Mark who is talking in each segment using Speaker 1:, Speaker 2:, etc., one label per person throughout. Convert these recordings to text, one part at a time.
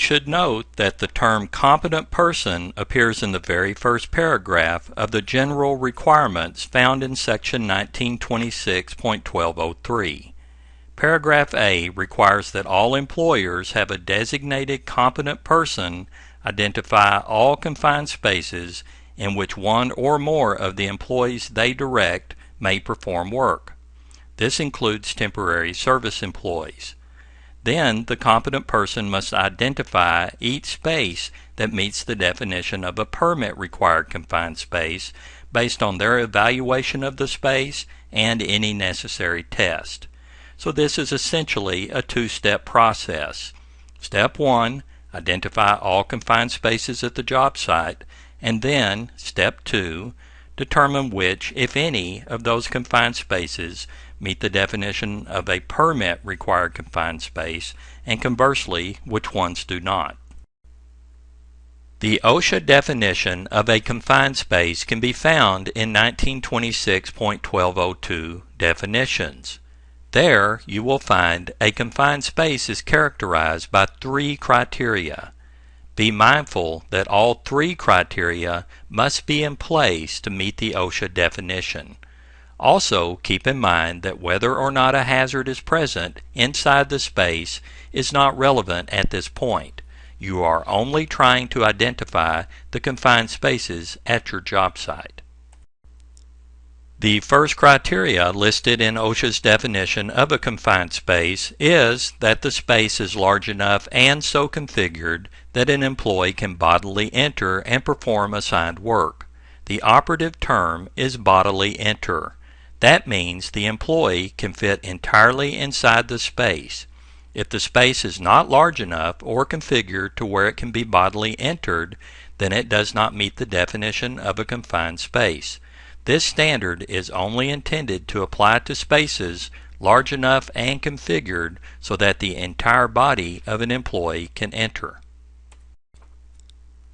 Speaker 1: should note that the term competent person appears in the very first paragraph of the general requirements found in section 1926.1203. Paragraph A requires that all employers have a designated competent person identify all confined spaces in which one or more of the employees they direct may perform work. This includes temporary service employees. Then the competent person must identify each space that meets the definition of a permit-required confined space based on their evaluation of the space and any necessary test. So this is essentially a two-step process. Step 1, identify all confined spaces at the job site, and then, Step 2, determine which, if any, of those confined spaces meet the definition of a permit-required confined space, and conversely, which ones do not. The OSHA definition of a confined space can be found in 1926.1202 definitions. There, you will find a confined space is characterized by 3 criteria. Be mindful that all 3 criteria must be in place to meet the OSHA definition. Also, keep in mind that whether or not a hazard is present inside the space is not relevant at this point. You are only trying to identify the confined spaces at your job site. The first criteria listed in OSHA's definition of a confined space is that the space is large enough and so configured that an employee can bodily enter and perform assigned work. The operative term is bodily enter. That means the employee can fit entirely inside the space. If the space is not large enough or configured to where it can be bodily entered, then it does not meet the definition of a confined space. This standard is only intended to apply to spaces large enough and configured so that the entire body of an employee can enter.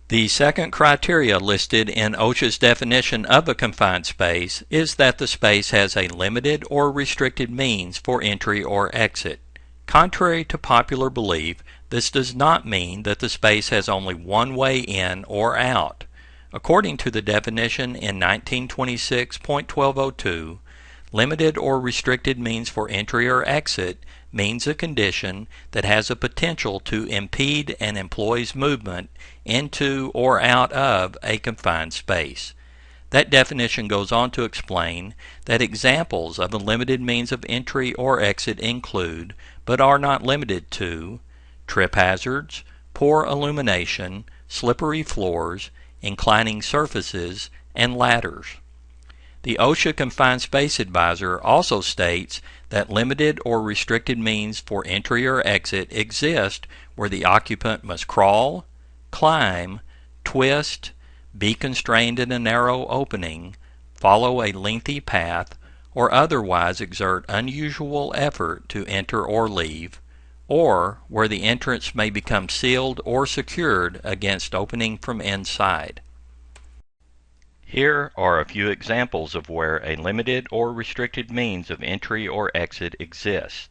Speaker 1: The second criteria listed in OSHA's definition of a confined space is that the space has a limited or restricted means for entry or exit. Contrary to popular belief, this does not mean that the space has only one way in or out. According to the definition in 1926.1202, limited or restricted means for entry or exit means a condition that has a potential to impede an employee's movement into or out of a confined space. That definition goes on to explain that examples of a limited means of entry or exit include, but are not limited to, trip hazards, poor illumination, slippery floors, inclining surfaces, and ladders. The OSHA Confined Space Advisor also states that limited or restricted means for entry or exit exist where the occupant must crawl, climb, twist, be constrained in a narrow opening, follow a lengthy path, or otherwise exert unusual effort to enter or leave, or where the entrance may become sealed or secured against opening from inside. Here are a few examples of where a limited or restricted means of entry or exit exists.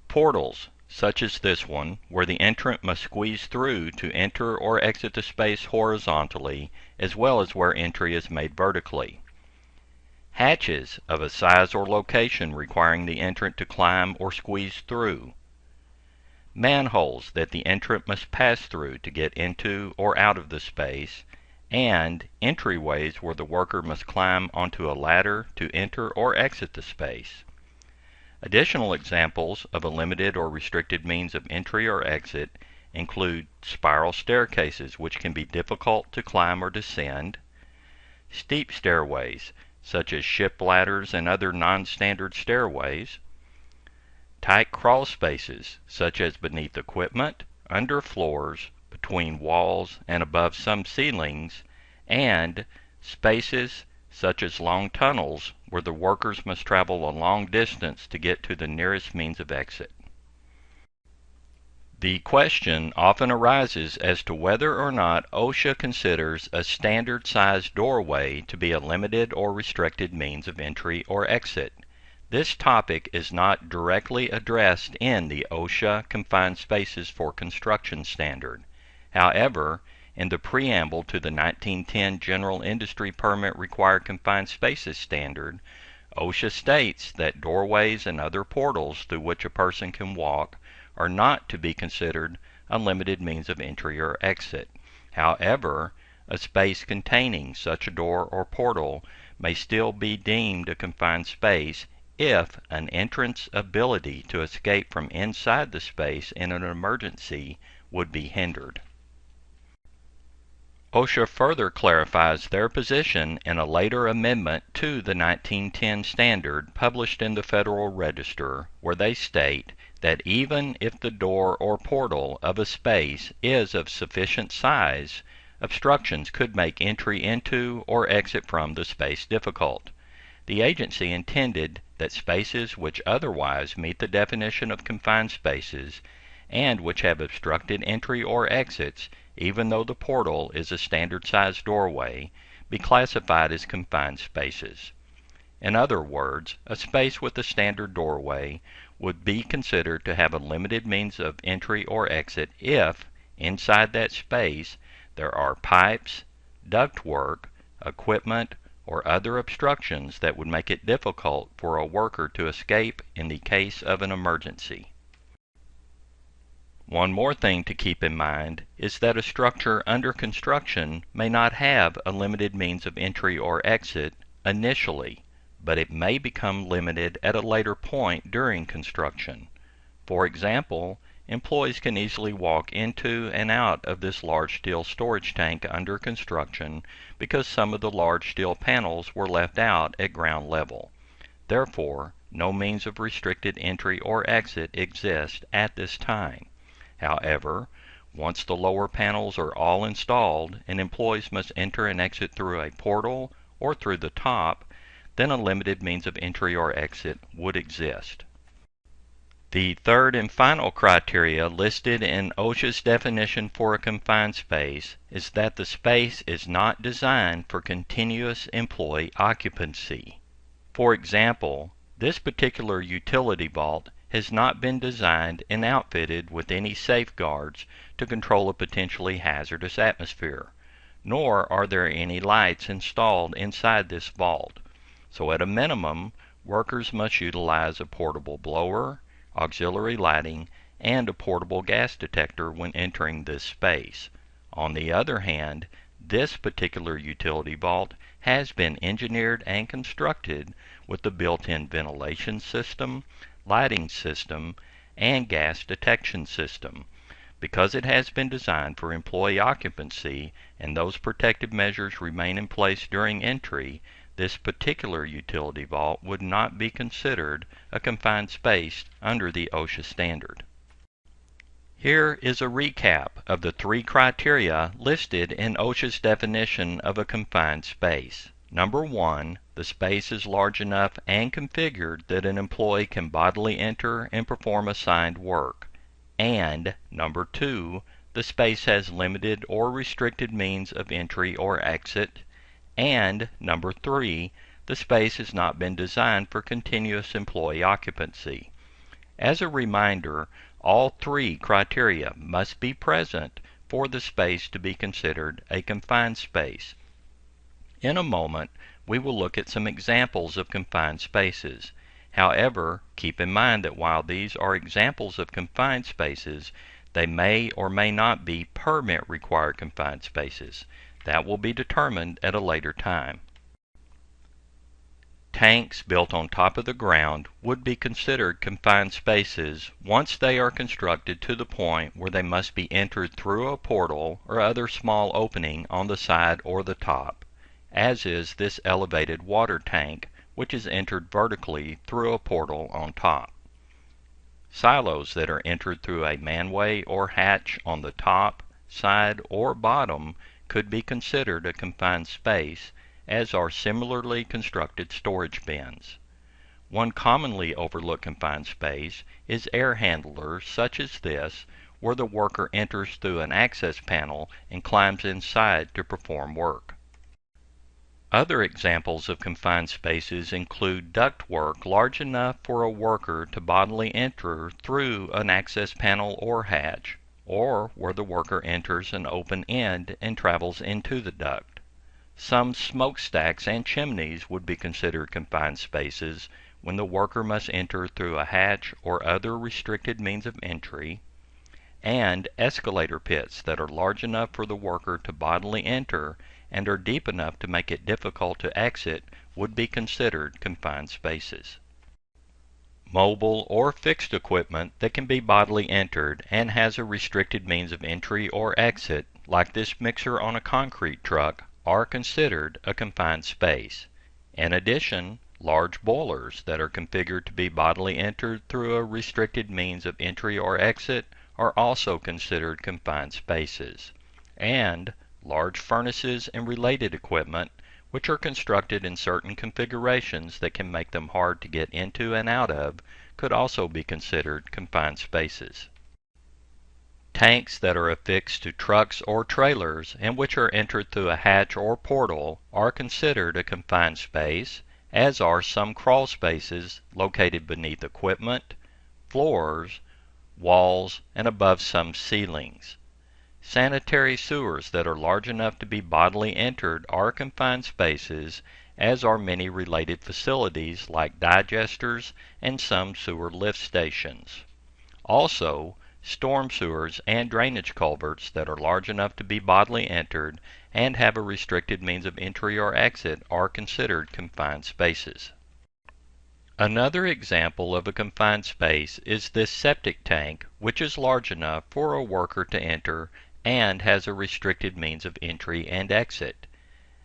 Speaker 1: Portals, such as this one, where the entrant must squeeze through to enter or exit the space horizontally, as well as where entry is made vertically. Hatches of a size or location requiring the entrant to climb or squeeze through. Manholes that the entrant must pass through to get into or out of the space, and entryways where the worker must climb onto a ladder to enter or exit the space. Additional examples of a limited or restricted means of entry or exit include spiral staircases, which can be difficult to climb or descend, steep stairways, such as ship ladders and other non-standard stairways, tight crawl spaces, such as beneath equipment, under floors, between walls and above some ceilings, and spaces such as long tunnels where the workers must travel a long distance to get to the nearest means of exit. The question often arises as to whether or not OSHA considers a standard-sized doorway to be a limited or restricted means of entry or exit. This topic is not directly addressed in the OSHA Confined Spaces for Construction standard. However, in the preamble to the 1910 General Industry Permit Required Confined Spaces Standard, OSHA states that doorways and other portals through which a person can walk are not to be considered unlimited means of entry or exit. However, a space containing such a door or portal may still be deemed a confined space if an entrant's ability to escape from inside the space in an emergency would be hindered. OSHA further clarifies their position in a later amendment to the 1910 standard published in the Federal Register, where they state that even if the door or portal of a space is of sufficient size, obstructions could make entry into or exit from the space difficult. The agency intended that spaces which otherwise meet the definition of confined spaces and which have obstructed entry or exits, even though the portal is a standard-sized doorway, be classified as confined spaces. In other words, a space with a standard doorway would be considered to have a limited means of entry or exit if, inside that space, there are pipes, ductwork, equipment, or other obstructions that would make it difficult for a worker to escape in the case of an emergency. One more thing to keep in mind is that a structure under construction may not have a limited means of entry or exit initially, but it may become limited at a later point during construction. For example, employees can easily walk into and out of this large steel storage tank under construction because some of the large steel panels were left out at ground level. Therefore, no means of restricted entry or exit exist at this time. However, once the lower panels are all installed and employees must enter and exit through a portal or through the top, then a limited means of entry or exit would exist. The third and final criteria listed in OSHA's definition for a confined space is that the space is not designed for continuous employee occupancy. For example, this particular utility vault has not been designed and outfitted with any safeguards to control a potentially hazardous atmosphere, nor are there any lights installed inside this vault. So at a minimum, workers must utilize a portable blower, auxiliary lighting, and a portable gas detector when entering this space. On the other hand, this particular utility vault has been engineered and constructed with the built-in ventilation system, lighting system, and gas detection system. Because it has been designed for employee occupancy and those protective measures remain in place during entry, this particular utility vault would not be considered a confined space under the OSHA standard. Here is a recap of the three criteria listed in OSHA's definition of a confined space. Number 1, the space is large enough and configured that an employee can bodily enter and perform assigned work. And number 2, the space has limited or restricted means of entry or exit. And number 3, the space has not been designed for continuous employee occupancy. As a reminder, all three criteria must be present for the space to be considered a confined space. In a moment, we will look at some examples of confined spaces. However, keep in mind that while these are examples of confined spaces, they may or may not be permit-required confined spaces. That will be determined at a later time. Tanks built on top of the ground would be considered confined spaces once they are constructed to the point where they must be entered through a portal or other small opening on the side or the top, as is this elevated water tank, which is entered vertically through a portal on top. Silos that are entered through a manway or hatch on the top, side, or bottom could be considered a confined space, as are similarly constructed storage bins. One commonly overlooked confined space is air handlers such as this, where the worker enters through an access panel and climbs inside to perform work. Other examples of confined spaces include ductwork large enough for a worker to bodily enter through an access panel or hatch, or where the worker enters an open end and travels into the duct. Some smokestacks and chimneys would be considered confined spaces when the worker must enter through a hatch or other restricted means of entry, and escalator pits that are large enough for the worker to bodily enter and are deep enough to make it difficult to exit would be considered confined spaces. Mobile or fixed equipment that can be bodily entered and has a restricted means of entry or exit, like this mixer on a concrete truck, are considered a confined space. In addition, large boilers that are configured to be bodily entered through a restricted means of entry or exit are also considered confined spaces. And large furnaces and related equipment, which are constructed in certain configurations that can make them hard to get into and out of, could also be considered confined spaces. Tanks that are affixed to trucks or trailers and which are entered through a hatch or portal are considered a confined space, as are some crawl spaces located beneath equipment, floors, walls, and above some ceilings. Sanitary sewers that are large enough to be bodily entered are confined spaces, as are many related facilities like digesters and some sewer lift stations. Also, storm sewers and drainage culverts that are large enough to be bodily entered and have a restricted means of entry or exit are considered confined spaces. Another example of a confined space is this septic tank, which is large enough for a worker to enter and has a restricted means of entry and exit.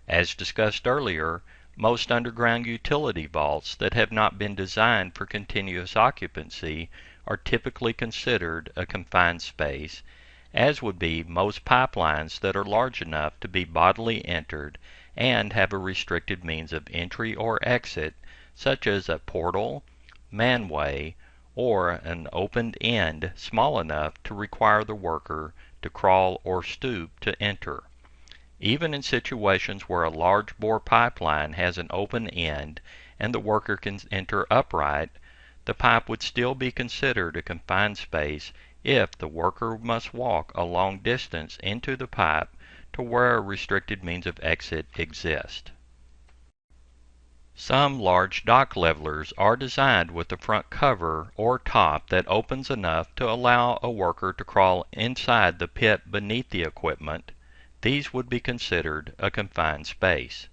Speaker 1: As discussed earlier, most underground utility vaults that have not been designed for continuous occupancy are typically considered a confined space, as would be most pipelines that are large enough to be bodily entered and have a restricted means of entry or exit, such as a portal, manway, or an opened end small enough to require the worker to crawl or stoop to enter. Even in situations where a large bore pipeline has an open end and the worker can enter upright, the pipe would still be considered a confined space if the worker must walk a long distance into the pipe to where a restricted means of exit exists. Some large dock levelers are designed with a front cover or top that opens enough to allow a worker to crawl inside the pit beneath the equipment. These would be considered a confined space.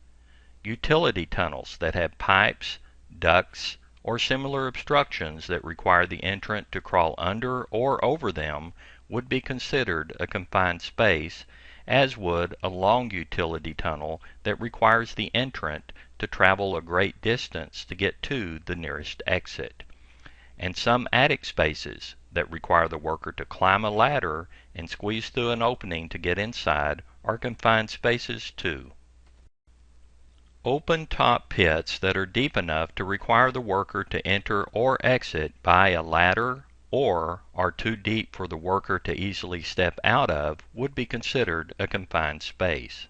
Speaker 1: Utility tunnels that have pipes, ducts, or similar obstructions that require the entrant to crawl under or over them would be considered a confined space, as would a long utility tunnel that requires the entrant to travel a great distance to get to the nearest exit. And some attic spaces that require the worker to climb a ladder and squeeze through an opening to get inside are confined spaces too. Open top pits that are deep enough to require the worker to enter or exit by a ladder or are too deep for the worker to easily step out of would be considered a confined space.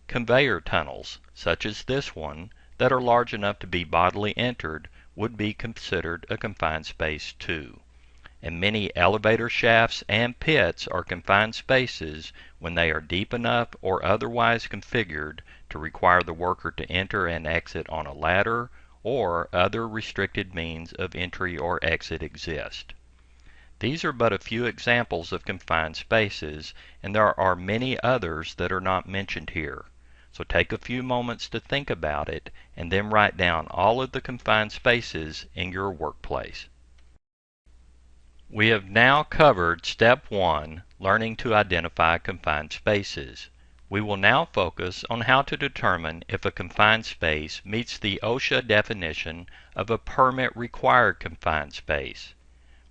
Speaker 1: Conveyor tunnels, such as this one, that are large enough to be bodily entered would be considered a confined space too. And many elevator shafts and pits are confined spaces when they are deep enough or otherwise configured to require the worker to enter and exit on a ladder or other restricted means of entry or exit exist. These are but a few examples of confined spaces, and there are many others that are not mentioned here. So take a few moments to think about it and then write down all of the confined spaces in your workplace. We have now covered Step 1, learning to identify confined spaces. We will now focus on how to determine if a confined space meets the OSHA definition of a permit-required confined space.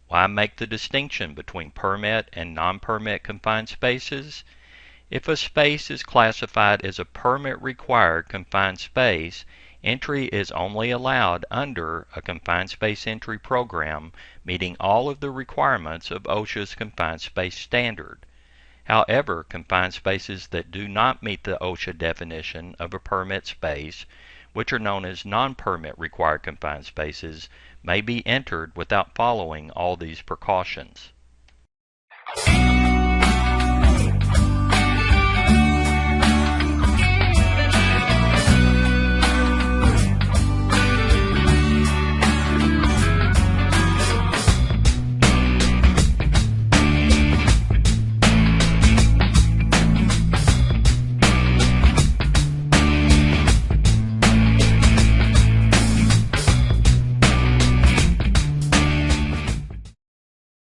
Speaker 1: Why make the distinction between permit and non-permit confined spaces? If a space is classified as a permit-required confined space, entry is only allowed under a confined space entry program meeting all of the requirements of OSHA's confined space standard. However, confined spaces that do not meet the OSHA definition of a permit space, which are known as non-permit required confined spaces, may be entered without following all these precautions.